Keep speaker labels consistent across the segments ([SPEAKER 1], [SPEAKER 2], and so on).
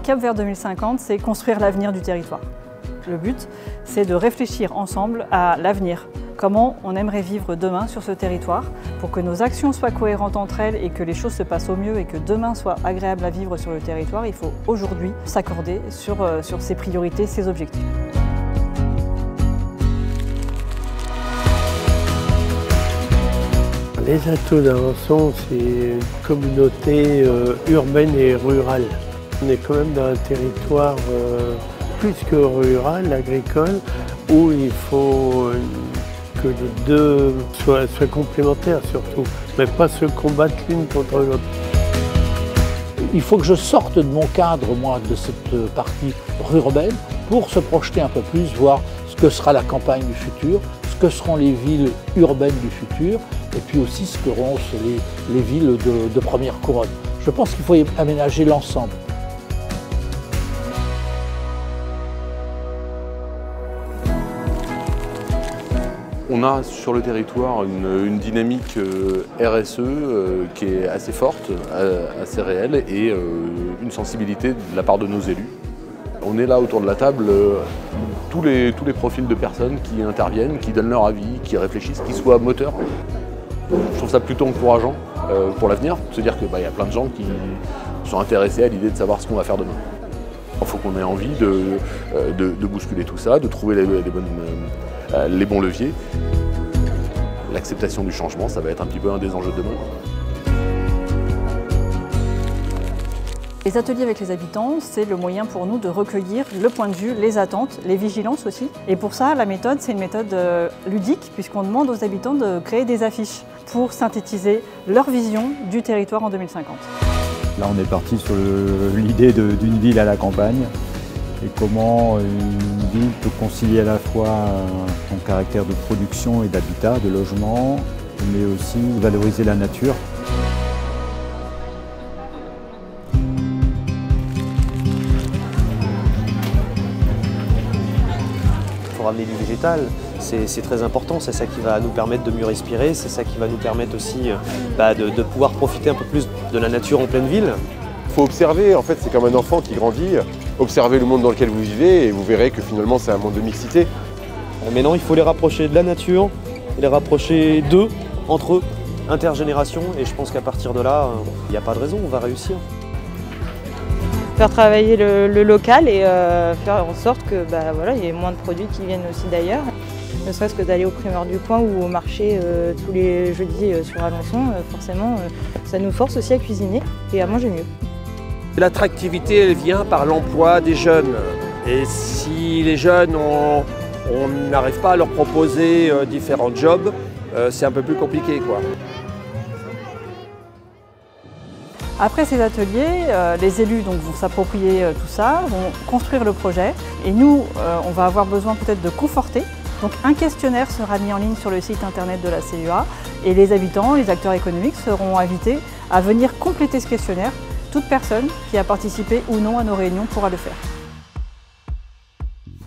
[SPEAKER 1] Cap Vert 2050, c'est construire l'avenir du territoire. Le but, c'est de réfléchir ensemble à l'avenir. Comment on aimerait vivre demain sur ce territoire pour que nos actions soient cohérentes entre elles et que les choses se passent au mieux et que demain soit agréable à vivre sur le territoire. Il faut aujourd'hui s'accorder sur ses priorités, ses objectifs.
[SPEAKER 2] Les atouts d'Alençon, c'est une communauté urbaine et rurale. On est quand même dans un territoire plus que rural, agricole, où il faut que les deux soient complémentaires surtout, mais pas se combattre l'une contre l'autre.
[SPEAKER 3] Il faut que je sorte de mon cadre, moi, de cette partie urbaine, pour se projeter un peu plus, voir ce que sera la campagne du futur, ce que seront les villes urbaines du futur, et puis aussi ce que seront les villes de première couronne. Je pense qu'il faut aménager l'ensemble.
[SPEAKER 4] On a sur le territoire une dynamique RSE qui est assez forte, assez réelle et une sensibilité de la part de nos élus. On est là autour de la table, tous les profils de personnes qui interviennent, qui donnent leur avis, qui réfléchissent, qui soient moteurs. Je trouve ça plutôt encourageant pour l'avenir, de se dire qu'il y a plein de gens qui sont intéressés à l'idée de savoir ce qu'on va faire demain. Il faut qu'on ait envie de bousculer tout ça, de trouver les bons leviers. L'acceptation du changement, ça va être un petit peu un des enjeux de demain.
[SPEAKER 1] Les ateliers avec les habitants, c'est le moyen pour nous de recueillir le point de vue, les attentes, les vigilances aussi. Et pour ça, la méthode, c'est une méthode ludique, puisqu'on demande aux habitants de créer des affiches pour synthétiser leur vision du territoire en 2050.
[SPEAKER 5] Là, on est parti sur l'idée d'une ville à la campagne et comment une ville peut concilier à la fois son caractère de production et d'habitat, de logement, mais aussi valoriser la nature.
[SPEAKER 6] Il faut ramener du végétal, c'est très important, c'est ça qui va nous permettre de mieux respirer, c'est ça qui va nous permettre aussi de pouvoir profiter un peu plus de la nature en pleine ville.
[SPEAKER 7] Il faut observer, en fait c'est comme un enfant qui grandit, observez le monde dans lequel vous vivez et vous verrez que finalement c'est un monde de mixité.
[SPEAKER 6] Maintenant il faut les rapprocher de la nature, et les rapprocher d'eux, entre eux, intergénération, et je pense qu'à partir de là, il n'y a pas de raison, on va réussir.
[SPEAKER 8] Faire travailler le local et faire en sorte que il y ait moins de produits qui viennent aussi d'ailleurs. Ne serait-ce que d'aller au primeur du coin ou au marché tous les jeudis sur Alençon, forcément ça nous force aussi à cuisiner et à manger mieux.
[SPEAKER 9] L'attractivité, elle vient par l'emploi des jeunes. Et si les jeunes, on n'arrive pas à leur proposer différents jobs, c'est un peu plus compliqué, quoi.
[SPEAKER 1] Après ces ateliers, les élus vont s'approprier tout ça, vont construire le projet. Et nous, on va avoir besoin peut-être de conforter. Donc un questionnaire sera mis en ligne sur le site internet de la CEA et les habitants, les acteurs économiques seront invités à venir compléter ce questionnaire. Toute personne qui a participé ou non à nos réunions pourra le faire.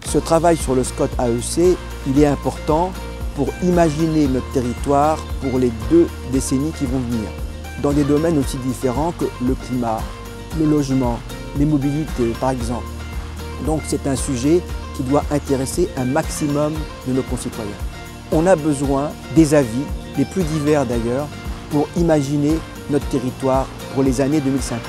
[SPEAKER 10] Ce travail sur le SCOT AEC, il est important pour imaginer notre territoire pour les 2 décennies qui vont venir, dans des domaines aussi différents que le climat, le logement, les mobilités par exemple. Donc c'est un sujet qui doit intéresser un maximum de nos concitoyens. On a besoin des avis, les plus divers d'ailleurs, pour imaginer notre territoire pour les années 2050.